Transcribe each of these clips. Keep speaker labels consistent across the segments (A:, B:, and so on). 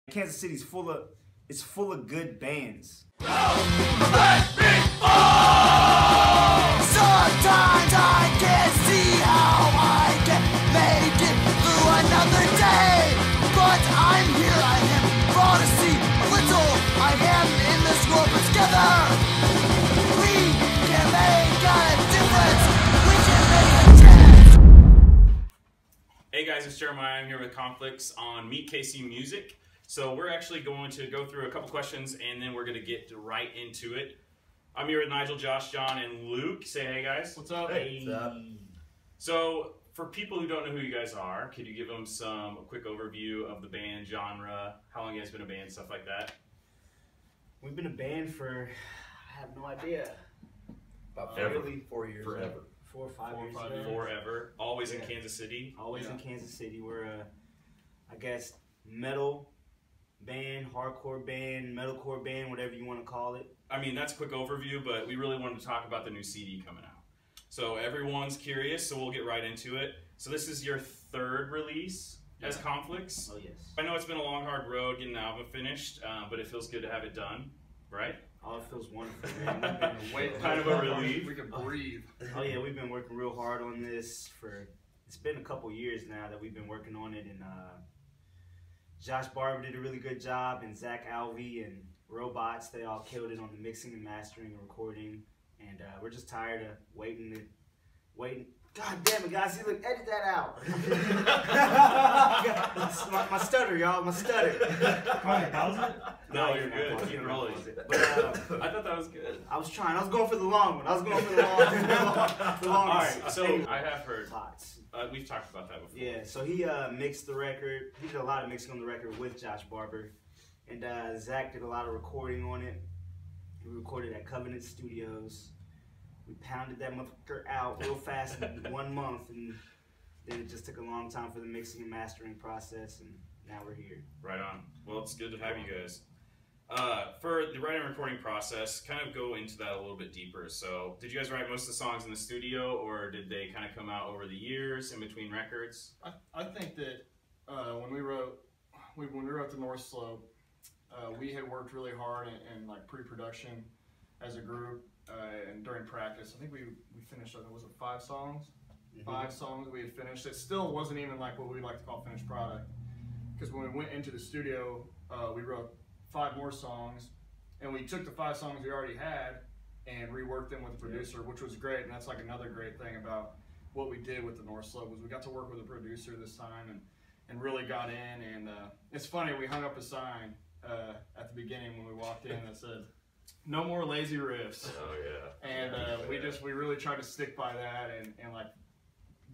A: Kansas City's full of good bands.
B: Let me fall! Sometimes I can't see how I can make it through another day. But I'm here, I am proud to see a little I am in this world. But together, we can make a difference. We can make a chance.
C: Hey guys, it's Jeremiah. I'm here with Conflicts on Meet KC Music. So we're actually going to go through a couple questions and then we're going to get right into it. I'm here with Nigel, Josh, John, and Luke. Say hey guys.
D: What's up?
C: Hey. What's up? So for people who don't know who you guys are, could you give them a quick overview of the band, genre, how long you guys been a band, stuff like that?
A: We've been a band for, I have no idea.
D: About
A: 4 years.
C: Forever.
A: 4 or 5 years.
C: Forever. Always in Kansas City.
A: Always in Kansas City. We're a, I guess, metal band, hardcore band, metalcore band, whatever you want to call it.
C: I mean, that's a quick overview, but we really wanted to talk about the new CD coming out. So everyone's curious, so we'll get right into it. So this is your third release as Conflicts.
A: Oh, yes.
C: I know it's been a long, hard road getting the album finished, but it feels good to have it done, right?
A: Oh, it feels wonderful, man.
C: Kind of a relief.
D: We can breathe.
A: Oh, yeah, we've been working real hard on this for, it's been a couple years now that we've been working on it, and Josh Barber did a really good job, and Zach Alvey and Robots, they all killed it on the mixing and mastering and recording, and we're just tired of waiting. God damn it, guys! See, look, edit that out. my stutter, y'all, my stutter.
C: Pause it? No, you're good. Keep rolling.
A: But,
C: I thought that was good.
A: I was trying. I was going for the long one. The longest.
C: All right, so I have heard.
A: Lots.
C: We've talked about that before.
A: Yeah, so he mixed the record. He did a lot of mixing on the record with Josh Barber. And Zach did a lot of recording on it. We recorded at Covenant Studios. We pounded that motherfucker out real fast in 1 month. And then it just took a long time for the mixing and mastering process. And now we're here.
C: Right on. Well, it's good to have you guys. For the writing and recording process, kind of go into that a little bit deeper. So, did you guys write most of the songs in the studio, or did they kind of come out over the years in between records?
D: I think that when we wrote the North Slope, we had worked really hard in like pre-production as a group and during practice. I think we finished, was it 5 songs? Mm-hmm. 5 songs we had finished. It still wasn't even like what we like to call finished product, because when we went into the studio, we wrote 5 more songs, and we took the 5 songs we already had and reworked them with the producer, which was great. And that's like another great thing about what we did with the North Slope, was we got to work with a producer this time and really got in. And it's funny, we hung up a sign at the beginning when we walked in that said, "No more lazy riffs."
C: Oh yeah.
D: And we really tried to stick by that and like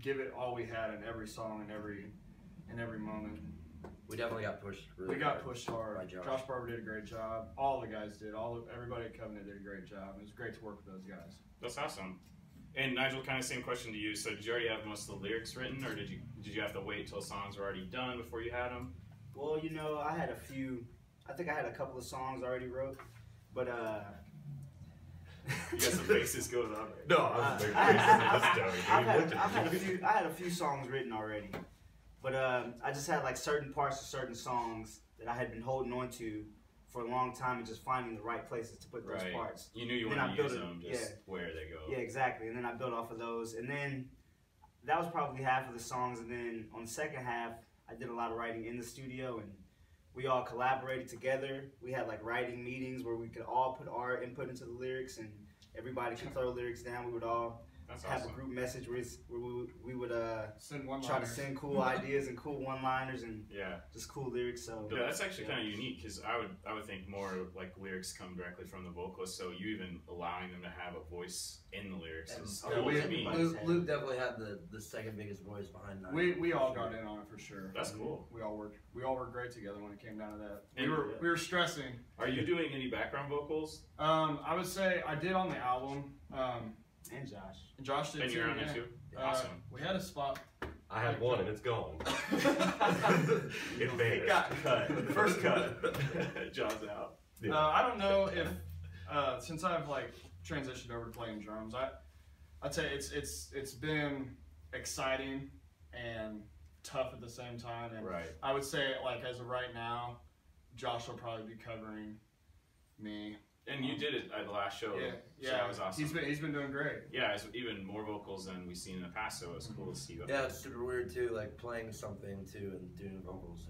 D: give it all we had in every song and every moment.
E: We definitely got pushed.
D: We got pushed hard.
E: By
D: Josh Barber did a great job. All the guys did. Everybody at Covenant did a great job. It was great to work with those guys.
C: That's awesome. And Nigel, kind of same question to you. So, did you already have most of the lyrics written, or did you have to wait till songs were already done before you had them?
A: Well, you know, I had a few. I think I had a couple of songs already wrote, but
C: You got some faces going on.
E: No,
A: I had a few songs written already. But I just had like certain parts of certain songs that I had been holding on to for a long time and just finding the right places to put those parts.
C: You knew you wanted to use them, just where they go.
A: Yeah, exactly. And then I built off of those. And then that was probably half of the songs. And then on the second half, I did a lot of writing in the studio, and we all collaborated together. We had like writing meetings where we could all put our input into the lyrics, and everybody could throw lyrics down. We would all have a group message where we would try to send cool ideas and cool one-liners and just cool lyrics. So
C: yeah, that's actually kind of unique, because I would think more like lyrics come directly from the vocalist. So you even allowing them to have a voice in the lyrics is cool to me.
E: Luke definitely had the second biggest voice behind that.
D: We all got in on it for sure.
C: That's cool.
D: We all worked great together when it came down to that. And we were stressing.
C: Are you doing any background vocals?
D: I would say I did on the album.
A: And Josh.
D: And Josh did
C: and
D: too.
C: You're on it too? Awesome.
D: We had a spot.
F: I had one and it's gone.
C: It vanished. It got cut. First cut. John's out.
D: Yeah. I don't know if since I've like transitioned over to playing drums, I'd say it's been exciting and tough at the same time. And
C: right.
D: I would say, like, as of right now, Josh will probably be covering me.
C: And you did it at the last show.
D: Yeah,
C: So that was awesome.
D: He's been doing great.
C: Yeah, it's even more vocals than we've seen in the past, so it's cool to see you.
E: Yeah, it's super weird too, like playing something too and doing vocals.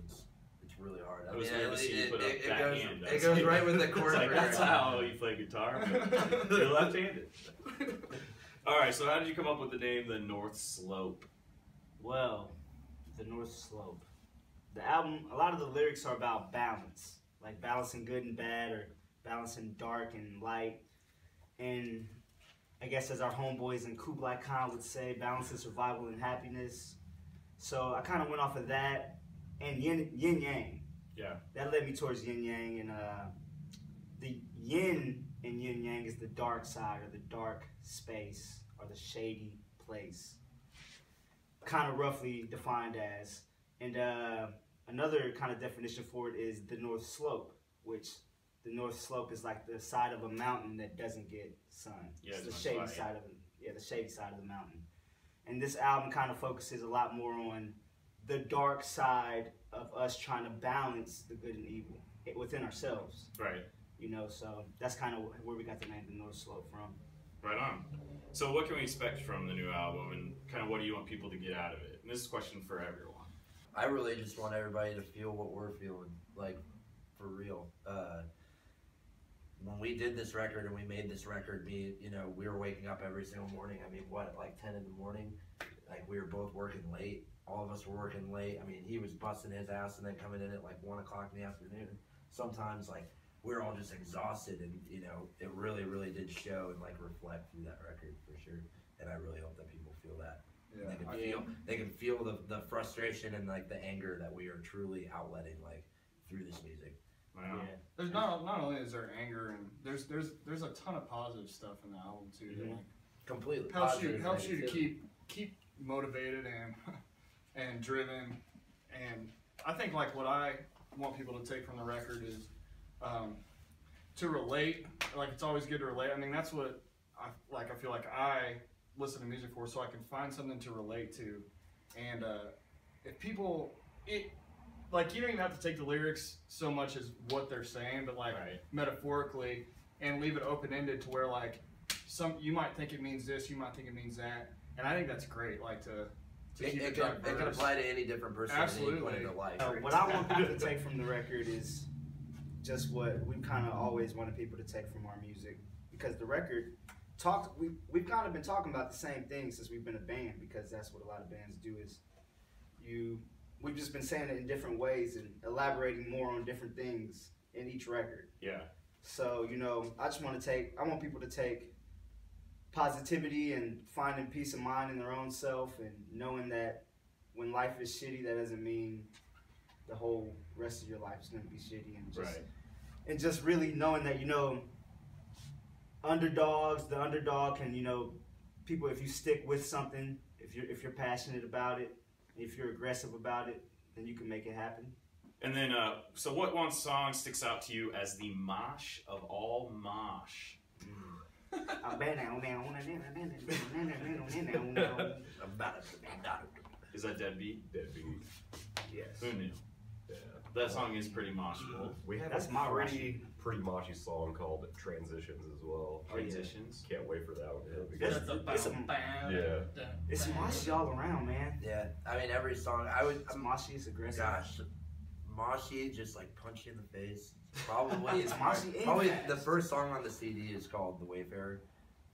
E: It's really hard.
C: It was weird to see you put up that hand.
E: It goes right with the chord.
C: Like, that's how you play guitar, but you're left-handed. All right, so how did you come up with the name The North Slope?
A: Well, The North Slope. The album, a lot of the lyrics are about balance, like balancing good and bad, or balancing dark and light. And I guess as our homeboys in Kublai Khan would say, balance is survival and happiness. So I kind of went off of that and yin yang.
C: Yeah.
A: That led me towards yin yang, and the yin in yin yang is the dark side, or the dark space, or the shady place. Kind of roughly defined as. And another kind of definition for it is the North Slope, which the North Slope is like the side of a mountain that doesn't get sun.
C: Yeah,
A: it's the shady side of the shady side of the mountain. And this album kind of focuses a lot more on the dark side of us trying to balance the good and evil within ourselves.
C: Right.
A: You know, so that's kind of where we got the name The North Slope from.
C: Right on. So what can we expect from the new album, and kind of what do you want people to get out of it? And this is a question for everyone.
E: I really just want everybody to feel what we're feeling, like, for real. When we did this record and we made this record, we were waking up every single morning. I mean, at like 10 in the morning? Like, we were both working late. All of us were working late. I mean, he was busting his ass and then coming in at like 1 o'clock in the afternoon. Sometimes, like, we were all just exhausted, and, it really, really did show and, like, reflect through that record for sure. And I really hope that people feel that.
D: Yeah.
E: They can feel the frustration and, like, the anger that we are truly outletting, like, through this music.
C: Wow.
A: Yeah.
D: There's not only is there anger, and there's a ton of positive stuff in the album too. That, like,
E: Completely
D: helps
E: positive,
D: you to keep motivated and driven. And I think, like, what I want people to take from the record is to relate. Like, it's always good to relate. I mean, that's what I feel like I listen to music for, so I can find something to relate to. And if people, like, you don't even have to take the lyrics so much as what they're saying, but, like, metaphorically, and leave it open-ended to where, like, you might think it means this, you might think it means that, and I think that's great. Like, to keep it diverse.
E: It can apply to any different person at any point in their life.
A: What I want people to take from the record is just what we kind of always wanted people to take from our music, because the record we've kind of been talking about the same thing since we've been a band, because that's what a lot of bands do. Is we've just been saying it in different ways and elaborating more on different things in each record.
C: Yeah.
A: So, I want people to take positivity and finding peace of mind in their own self, and knowing that when life is shitty, that doesn't mean the whole rest of your life is going to be shitty, and just really knowing that, the underdog can, people, if you stick with something, if you're passionate about it, if you're aggressive about it, then you can make it happen.
C: And then, so what one song sticks out to you as the mosh of all mosh? Is that Deadbeat?
F: Deadbeat.
A: Yes.
C: Who knew?
F: Yeah.
C: That song is pretty moshable.
F: We have
A: That's
F: a
A: my
F: pretty moshy song called Transitions as well.
C: Transitions.
F: Can't wait for that one.
A: It's moshy all around, man.
E: Yeah, I mean, every song,
A: It's moshy, it's aggressive.
E: gosh, moshy, just like punch you in the face. Probably,
A: It's moshy and
E: probably
A: fast.
E: the first song on the CD is called The Wayfarer,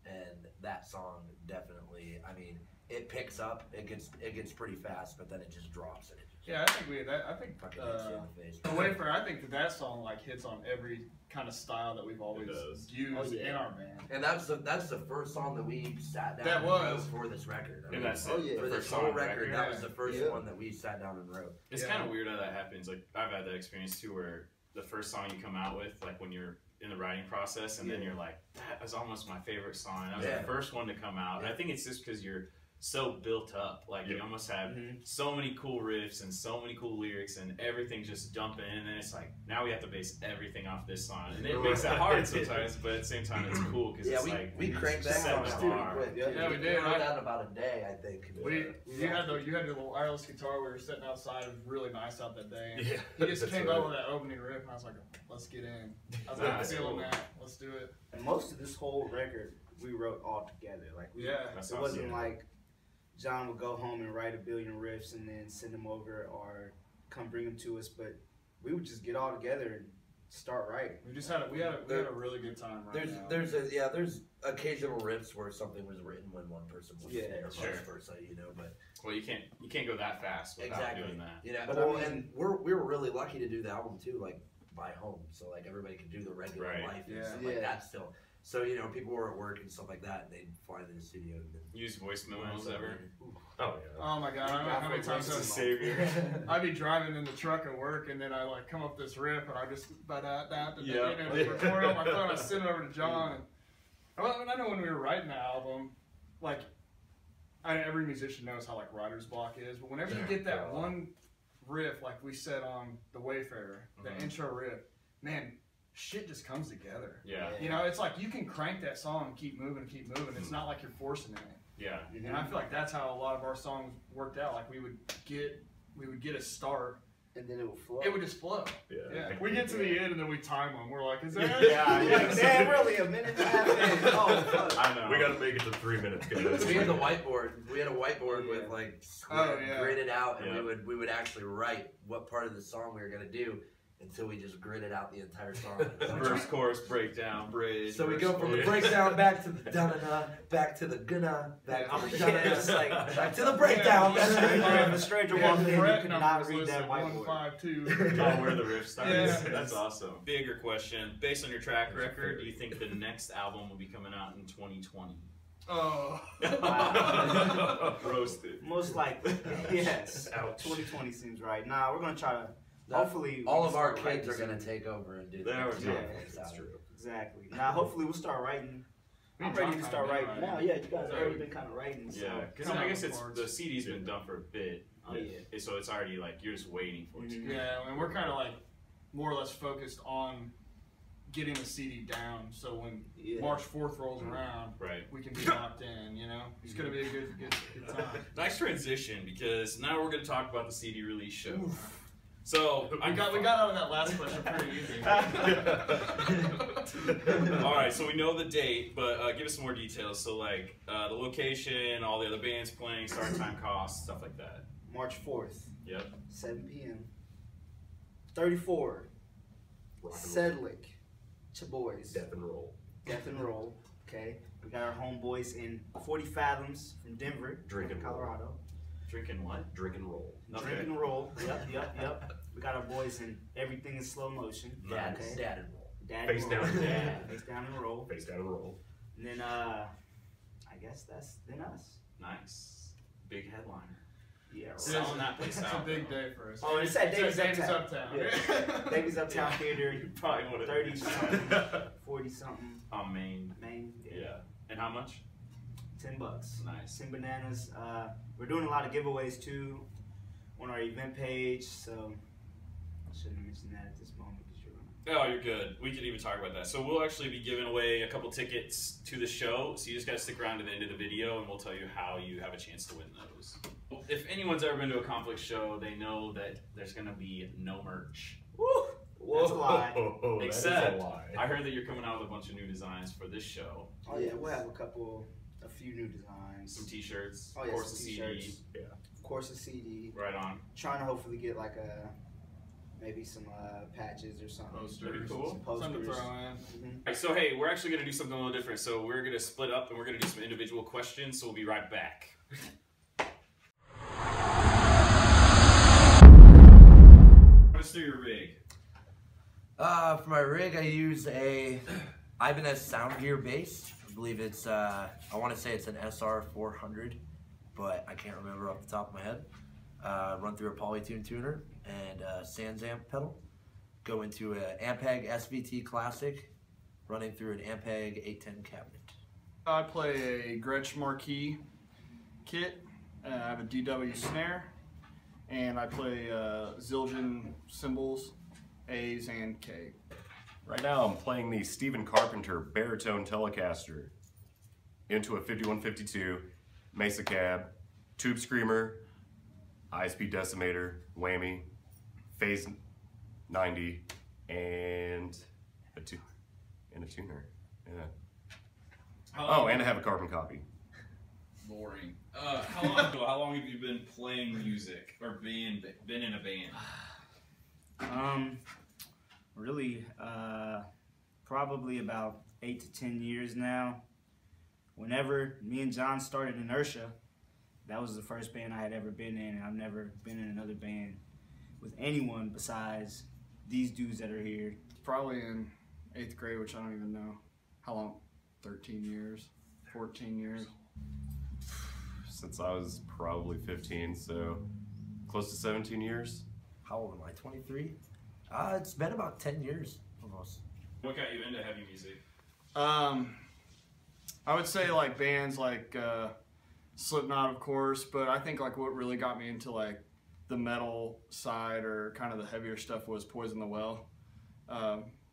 E: and that song definitely, I mean, it picks up, it gets pretty fast, but then it just drops and it just
D: Yeah, I think
E: fucking hits you in the face.
D: The Wayfarer, I think that song, like, hits on every kind of style that we've always
C: does.
D: used in our band.
E: And that's the first song that we sat down
D: That
E: and
D: was.
E: wrote for this record. I
C: And
E: mean,
C: that's it.
E: for
C: The
E: this
C: first
E: whole
C: song on the
E: record, that was the first
D: Yeah.
E: one that we sat down and wrote.
C: It's
D: Yeah.
C: kind of weird how that happens. Like, I've had that experience too, where the first song you come out with, like when you're in the writing process, and then you're like, that was almost my favorite song. And that was
E: Yeah.
C: the first one to come out. And I think it's just because you're so built up. Like you almost have so many cool riffs and so many cool lyrics and everything just dumping in, and then it's like now we have to base everything off this song, and it makes it hard sometimes, but at the same time it's cool because it's like
E: we cranked that
C: set
E: song
C: the
E: out
C: bar.
E: pretty quick.
D: Yeah, we did.
E: We wrote that in about a day, I think.
D: You had your little wireless guitar. We were sitting outside. It was really nice out that day. And
F: Yeah,
D: he just
F: that's
D: came
F: right.
D: out with that opening riff, and I was like, let's get in. I was like, I'm feeling that. Let's do it.
A: And most of this whole record we wrote all together. Like
C: That's
A: it wasn't
C: awesome.
A: like John would go home and write a billion riffs and then send them over or come bring them to us, but we would just get all together and start writing.
D: We just had we had a really good time now.
E: There's occasional riffs where something was written when one person was there, or
C: sure.
E: vice versa, you know. But
C: Well, you can't go that fast without doing that.
E: You know,
A: But
E: well,
A: I mean-
E: and we were really lucky to do the album too, like by home, so like everybody could do the regular
C: Right.
E: life and
D: Yeah.
E: stuff like that still. So you know, people were at work and stuff like that, and they'd fly to the studio and then
C: Use voice memos ever.
F: Oh yeah.
D: Oh my god! I don't know how many times
C: It's a savior.
D: I'd be driving in the truck at work, and then I like come up this riff, and I just
C: Yeah.
D: record it on my phone. I send it over to John. And, well, I know when we were writing the album, like every musician knows how like writer's block is, but whenever you get that one riff, like we said on the Wayfarer, the intro riff, man, shit just comes together.
C: Yeah.
D: You know, it's like you can crank that song and keep moving. It's not like you're forcing it.
C: Yeah.
D: And I feel like that's how a lot of our songs worked out. Like we would get a start,
A: And then it would flow.
D: it would just flow.
F: Yeah.
D: We get to the end and then we time them. We're like, is that?
A: Damn, really, a minute and a half in. Oh, fuck.
C: I know.
F: We got to make it to 3 minutes, guys.
E: we had the whiteboard. We had a whiteboard with like gridded out, and we would actually write what part of the song we were gonna do until we just gridded out the entire song.
C: Verse, chorus, breakdown, bridge.
E: So we
C: verse,
E: go from the
C: chorus.
E: breakdown back to the da-na-na, back to the gonna, back to the
A: Yeah.
E: da-na-na, just like back to the breakdown.
A: If a stranger walked in, you
D: fret
A: could
D: numbers
A: not read that
D: listed, 1,
A: whiteboard.
D: 5, 2.
C: Oh, where the riff starts.
D: Yeah.
C: That's awesome. Bigger question. Based on your track record, do you think the next album will be coming out in 2020?
D: Oh.
C: Roasted.
A: Most likely, yes.
F: Ouch.
A: 2020 seems right. Nah, we're gonna try to. Hopefully,
E: all
A: we
E: of
A: can
E: our
A: start writing
E: kids are
A: soon.
E: gonna take over and do
C: There
E: that.
C: we go.
A: Yeah,
F: That's true.
A: Exactly. Now, hopefully, we'll start writing.
D: Me
A: I'm
D: and
A: ready
D: John
A: to start
D: kinda
A: writing
D: been
A: now. Yeah, you guys have already been kind of writing. So.
C: Yeah, because
D: Come
C: I
D: on,
C: guess it's
D: chords.
C: the CD's been done for a bit.
A: Oh, yeah.
C: So it's already like you're just waiting for it to
A: Mhm.
C: come.
D: Yeah, and we're kind of like more or less focused on getting the CD down. So when
A: Yeah.
D: March 4th rolls around,
C: Right.
D: we can be locked in. You know, it's gonna be a good time.
C: Nice transition because now we're going to talk about the CD release show. So
D: We got out of that last question pretty easy.
C: All right, so we know the date, but give us some more details. So like the location, all the other bands playing, start time, costs, stuff like that.
A: March 4th,
C: Yep.
A: 7 p.m. 34,
F: Rock and roll.
A: Sedlick, Chaboys,
F: Death and roll.
A: Death and Roll. Okay, we got our homeboys in 40 Fathoms from Denver,
F: Drink and roll.
A: Colorado.
C: Drinking what?
F: Drink and roll.
A: Drink and roll. Yep. We got our boys in Everything in Slow Motion.
E: Dad,
A: Okay.
E: dad and roll.
A: Dad
F: Face
A: and roll.
F: down.
A: Yeah, face down and roll.
F: Face down and roll.
A: And then I guess that's then us.
C: Nice. Big headliner.
A: Yeah.
D: It
C: Selling
D: is-
C: that place
D: It's
C: out.
D: a big day for us.
A: Oh, it's at Davies
D: Davies
A: Uptown.
D: Uptown.
A: Davies Uptown Theater.
C: You probably would have
A: 30 something, 40 something.
C: on Main.
A: Main.
C: Yeah. And how much?
A: $10.
C: Nice.
A: 10 bananas. We're doing a lot of giveaways too on our event page, so I shouldn't mention that at this moment because you're
C: Oh, you're good. We could even talk about that. So we'll actually be giving away a couple tickets to the show. So you just got to stick around to the end of the video, and we'll tell you how you have a chance to win those. If anyone's ever been to a Conflict show, they know that there's going to be no merch.
A: Woo! That's a lie.
F: Oh, that is
C: Except,
F: a lie.
C: I heard that you're coming out with a bunch of new designs for this show.
A: Oh yeah, we'll have a few new designs.
C: Some t-shirts,
A: Oh
C: of
A: yeah,
C: course
A: some
C: a CD.
A: t-shirts.
F: Yeah.
A: Of course, a CD.
C: Right on.
A: Trying to hopefully get like maybe some patches or something.
D: Posters.
C: Pretty cool.
A: Some posters.
D: Something to throw in.
A: Mhm.
C: All right, so hey, we're actually going to do something a little different. So we're going to split up and we're going to do some individual questions. So we'll be right back. Let's do your rig.
E: For my rig, I use a Ibanez Sound Gear bass. I believe it's, I want to say it's an SR 400, but I can't remember off the top of my head. Run through a Polytune tuner and a Sans amp pedal. Go into an Ampeg SVT Classic, running through an Ampeg 810 cabinet.
D: I play a Gretsch Marquis kit. I have a DW snare, and I play Zildjian cymbals, A's and K.
F: Right now I'm playing the Stephen Carpenter baritone Telecaster into a 5152, Mesa Cab, Tube Screamer, ISP Decimator, Whammy, Phase 90, and a tuner. Yeah. And I have a carbon copy.
C: Boring. How long have you been playing music or been in a band?
A: Really, probably about 8 to 10 years now. Whenever me and John started Inertia, that was the first band I had ever been in, and I've never been in another band with anyone besides these dudes that are here.
D: Probably in 8th grade, which I don't even know how long. 13 years, 14 years.
F: Since I was probably 15, so close to 17 years.
E: How old am I? 23? It's been about 10 years almost.
C: What got you into heavy music?
D: I would say like bands like Slipknot, of course, but I think like what really got me into like the metal side or kind of the heavier stuff was Poison the Well.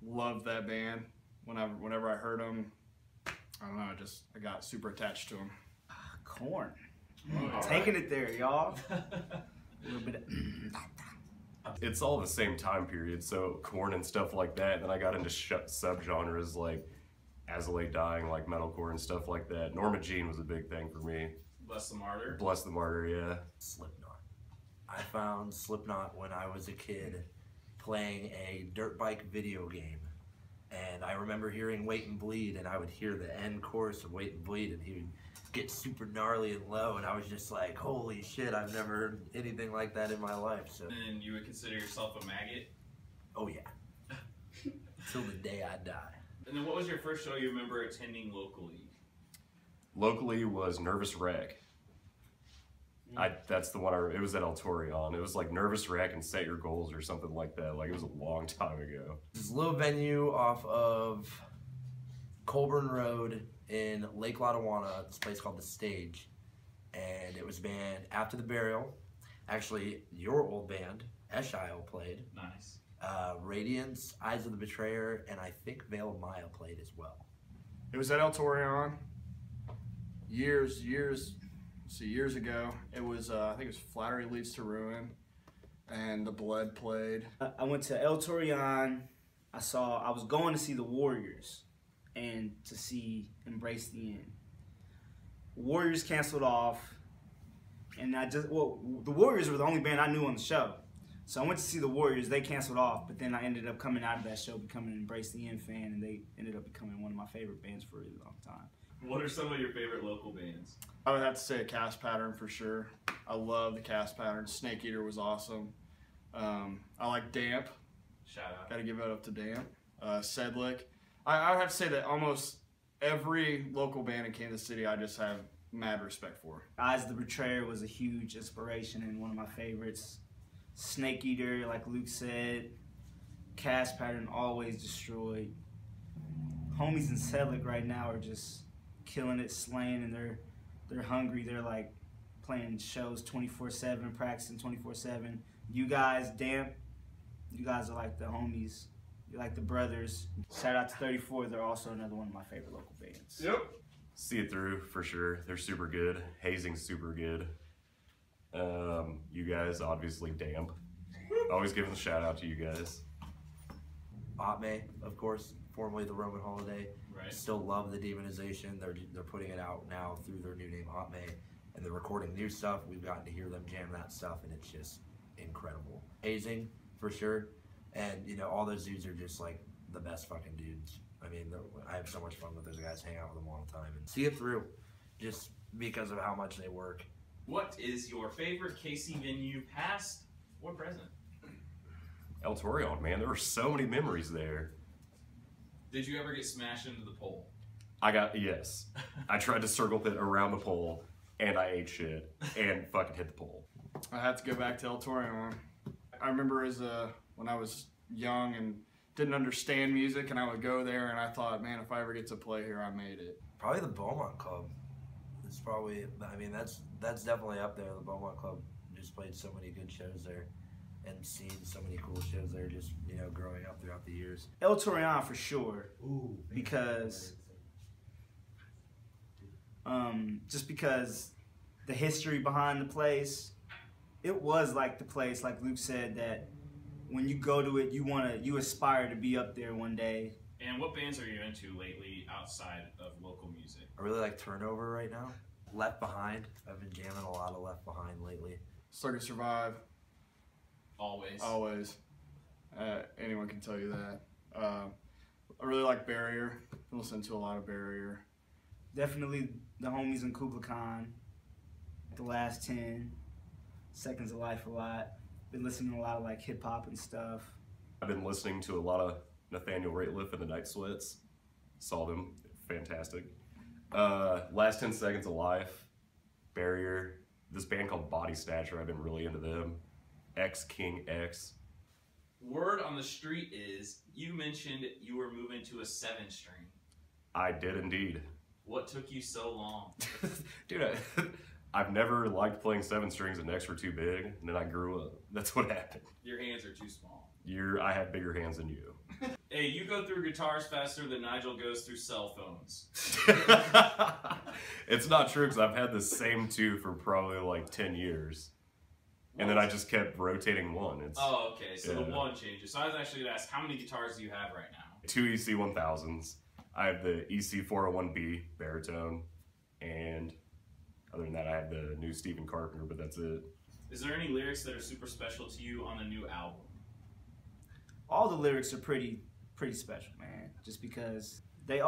D: Loved that band. Whenever I heard them, I don't know, I got super attached to them.
A: Korn. Taking it there, y'all. A little bit of
F: It's all the same time period, so Korn and stuff like that. And then I got into subgenres like As I Lay Dying, like metalcore and stuff like that. Norma Jean was a big thing for me.
C: Bless the Martyr.
F: Bless the Martyr, yeah.
E: Slipknot. I found Slipknot when I was a kid playing a dirt bike video game. And I remember hearing Wait and Bleed, and I would hear the end chorus of Wait and Bleed, and he would get super gnarly and low, and I was just like, holy shit, I've never heard anything like that in my life. So.
C: And you would consider yourself a maggot?
E: Oh yeah. Till the day I die.
C: And then what was your first show you remember attending locally?
F: Locally was Nervous Wreck. That's the one it was at El Torreon. It was like Nervous Wreck and Set Your Goals or something like that. Like it was a long time ago.
E: This little venue off of Colburn Road in Lake Lotawana, this place called The Stage. And it was band After the Burial. Actually, your old band, Eshile, played.
C: Nice.
E: Radiance, Eyes of the Betrayer, and I think Veil of Maya played as well.
D: It was at El Torreon years ago. It was, I think it was Flattery Leads to Ruin, and The Blood played.
A: I went to El Torreon. I was going to see the Warriors and to see Embrace the End. Warriors canceled off, and the Warriors were the only band I knew on the show. So I went to see the Warriors. They canceled off, but then I ended up coming out of that show, becoming an Embrace the End fan, and they ended up becoming one of my favorite bands for a really long time.
C: What are some of your favorite local bands?
D: I would have to say a Cast Pattern for sure. I love the Cast Pattern. Snake Eater was awesome. I like Damp.
C: Shout out.
D: Got to give it up to Damp. Sedlick. I would have to say that almost every local band in Kansas City I just have mad respect for.
A: Eyes of the Betrayer was a huge inspiration and one of my favorites. Snake Eater, like Luke said. Cast Pattern, Always Destroyed. Homies in Sedlick right now are just killing it, slaying, and they're hungry. They're like playing shows 24/7, practicing 24/7. You guys, Damp, you guys are like the homies. You're like the brothers. Shout out to 34. They're also another one of my favorite local bands.
C: Yep.
F: See It Through for sure. They're super good. Hazing's super good. You guys, obviously, Damp. Always giving a shout out to you guys.
E: Atme, of course, formerly the Roman Holiday.
C: Right.
E: Still love the demonization. They're putting it out now through their new name, Atme, and they're recording new stuff. We've gotten to hear them jam that stuff, and it's just incredible. Hazing, for sure. And, you know, all those dudes are just, like, the best fucking dudes. I mean, I have so much fun with those guys, hang out with them all the time. And See It Through, just because of how much they work.
C: What is your favorite KC venue, past or present?
F: El Torreon, man, there were so many memories there.
C: Did you ever get smashed into the pole?
F: Yes. I tried to circle pit around the pole, and I ate shit, and fucking hit the pole.
D: I had to go back to El Torreon. I remember when I was young and didn't understand music, and I would go there, and I thought, man, if I ever get to play here, I made it.
E: Probably the Beaumont Club. It's probably, I mean, that's definitely up there. The Beaumont Club just played so many good shows there and seen so many cool shows there just, you know, growing up throughout the years.
A: El Torreon for sure.
E: Ooh.
A: Because just because the history behind the place, it was like the place, like Luke said, that when you go to it, you aspire to be up there one day.
C: And what bands are you into lately outside of local music?
E: I really like Turnover right now. Left Behind. I've been jamming a lot of Left Behind lately.
D: Circus Survive.
C: Always.
D: Always. Anyone can tell you that. I really like Barrier. I listen to a lot of Barrier.
A: Definitely the homies in Kubla Khan, The Last 10, Seconds of Life a lot. Been listening to a lot of like hip hop and stuff.
F: I've been listening to a lot of Nathaniel Rateliff and the Night Sweats. Saw them, fantastic. Last 10 Seconds of Life, Barrier, this band called Body Snatcher, I've been really into them. X King X.
C: Word on the street is you mentioned you were moving to a 7-string.
F: I did indeed.
C: What took you so long?
F: Dude, I've never liked playing 7 strings, and necks were too big, and then I grew up. That's what happened.
C: Your hands are too small.
F: I have bigger hands than you.
C: Hey, you go through guitars faster than Nigel goes through cell phones.
F: It's not true, because I've had the same two for probably like 10 years. And then I just kept rotating one.
C: Oh, okay. So
F: yeah.
C: the one changes. So I was actually going to ask, how many guitars do you have right now?
F: 2 EC1000s. I have the EC401B baritone, and other than that, I have the new Stephen Carpenter, but that's it.
C: Is there any lyrics that are super special to you on the new album?
A: All the lyrics are pretty special, man. Just because the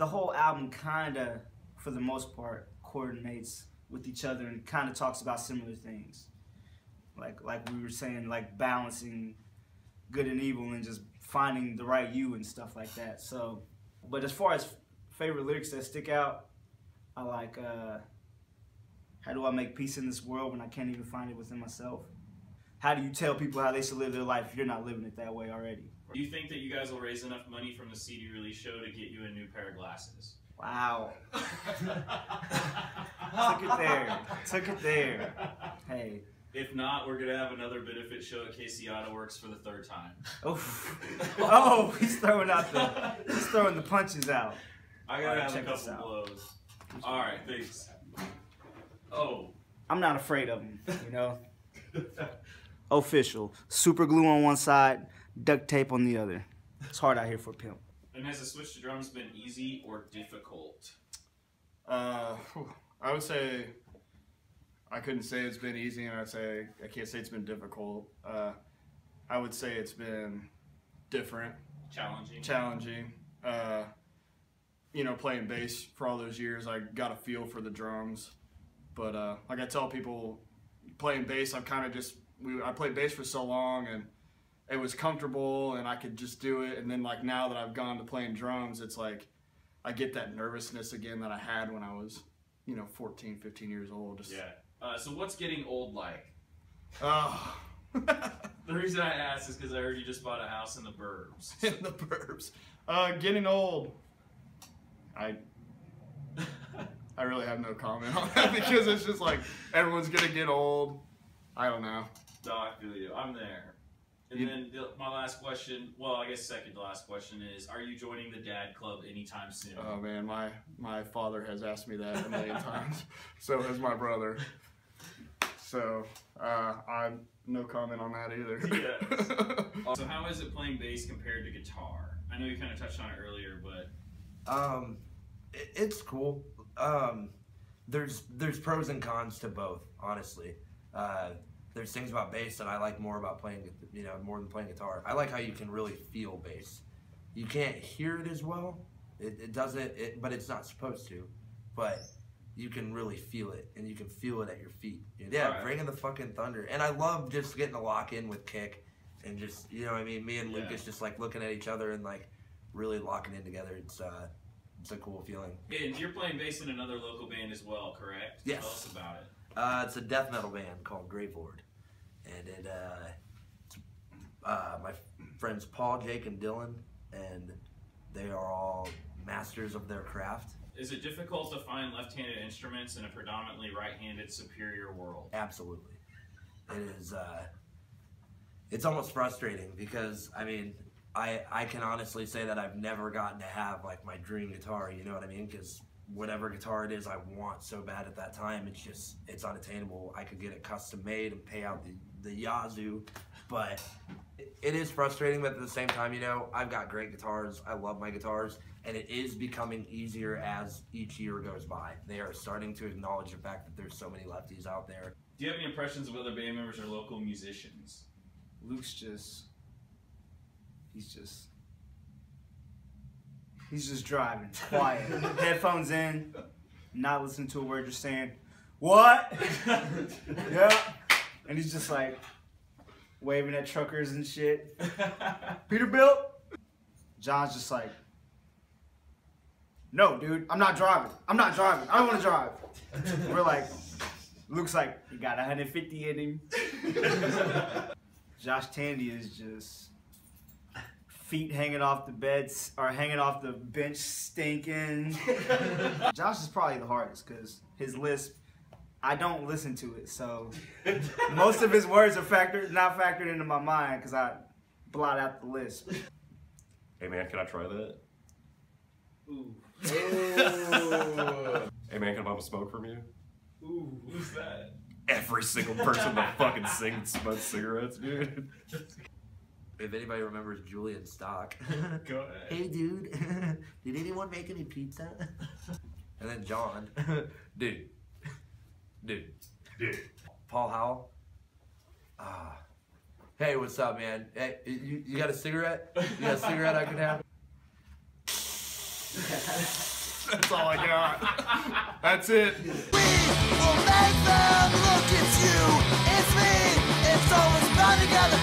A: whole album kind of, for the most part, coordinates with each other and kind of talks about similar things. Like we were saying, like balancing good and evil and just finding the right you and stuff like that. So, but as far as favorite lyrics that stick out, I like, how do I make peace in this world when I can't even find it within myself? How do you tell people how they should live their life if you're not living it that way already?
C: Do you think that you guys will raise enough money from the CD release show to get you a new pair of glasses?
A: Wow. Took it there. Hey.
C: If not, we're going to have another benefit show at KC Auto Works for the 3rd time.
A: Oh, he's throwing the punches out.
C: I got to have a
A: check this
C: couple
A: out.
C: blows. All right, thanks. Oh.
A: I'm not afraid of him, you know? Official. Super glue on one side, duct tape on the other. It's hard out here for a pimp.
C: And has the switch to drums been easy or difficult?
D: I would say I couldn't say it's been easy, and I can't say it's been difficult. I would say it's been different, challenging. You know, playing bass for all those years, I got a feel for the drums. But like I tell people, playing bass, I played bass for so long, and it was comfortable, and I could just do it. And then like now that I've gone to playing drums, it's like I get that nervousness again that I had when I was, 14, 15 years old.
C: Yeah. So what's getting old like?
D: The
C: The reason I asked is because I heard you just bought a house in the burbs.
D: In the burbs. Getting old. I really have no comment on that because it's just like everyone's gonna get old. I don't know.
C: No, I feel you. I'm there. And then my last question, well, I guess second to last question is, are you joining the Dad Club anytime soon?
D: Oh man, my father has asked me that a million times. So has my brother. So I'm no comment on that either.
C: Yes. So how is it playing bass compared to guitar? I know you kind of touched on it earlier, but
E: it's cool. There's pros and cons to both, honestly. There's things about bass that I like more about playing, more than playing guitar. I like how you can really feel bass. You can't hear it as well. It doesn't, but it's not supposed to. But you can really feel it, and you can feel it at your feet. Yeah, right. Bringing the fucking thunder. And I love just getting to lock in with kick, and just, me and Lucas just like looking at each other and like really locking in together. It's a cool feeling.
C: And you're playing bass in another local band as well, correct?
E: Yes.
C: Tell us about it.
E: It's a death metal band called Gravelord, and it's my friends Paul, Jake, and Dylan, and they are all masters of their craft.
C: Is it difficult to find left-handed instruments in a predominantly right-handed superior world?
E: Absolutely. It is, it's almost frustrating because, I mean, I can honestly say that I've never gotten to have like my dream guitar, you know what I mean? Because whatever guitar it is I want so bad at that time, it's unattainable. I could get it custom made and pay out the yazoo, but it is frustrating, but at the same time, you know, I've got great guitars. I love my guitars, and it is becoming easier as each year goes by. They are starting to acknowledge the fact that there's so many lefties out there.
C: Do you have any impressions of other band members or local musicians?
A: Luke's he's just driving, quiet, headphones in, not listening to a word you're saying. What? Yeah. And he's just like waving at truckers and shit. Peterbilt? John's just like, no, dude, I'm not driving. I don't want to drive. We're like, Luke's like, he got 150 in him. Josh Tandy is just feet hanging off the beds or hanging off the bench stinking. Josh is probably the hardest because his lisp, I don't listen to it, so most of his words are not factored into my mind because I blot out the lisp.
F: Hey man, can I try that?
C: Ooh.
F: Hey man, can I bum a smoke from you?
C: Ooh, who's that?
F: Every single person that fucking sings smokes cigarettes, dude.
E: If anybody remembers Julian Stock.
C: Go ahead.
E: Hey dude, did anyone make any pizza? And then John, dude. Paul Howell. Hey, what's up, man? Hey, you got a cigarette? You got a cigarette I can have?
F: That's all I got. That's it.
B: We will make them look at you. It's me. It's always bound together.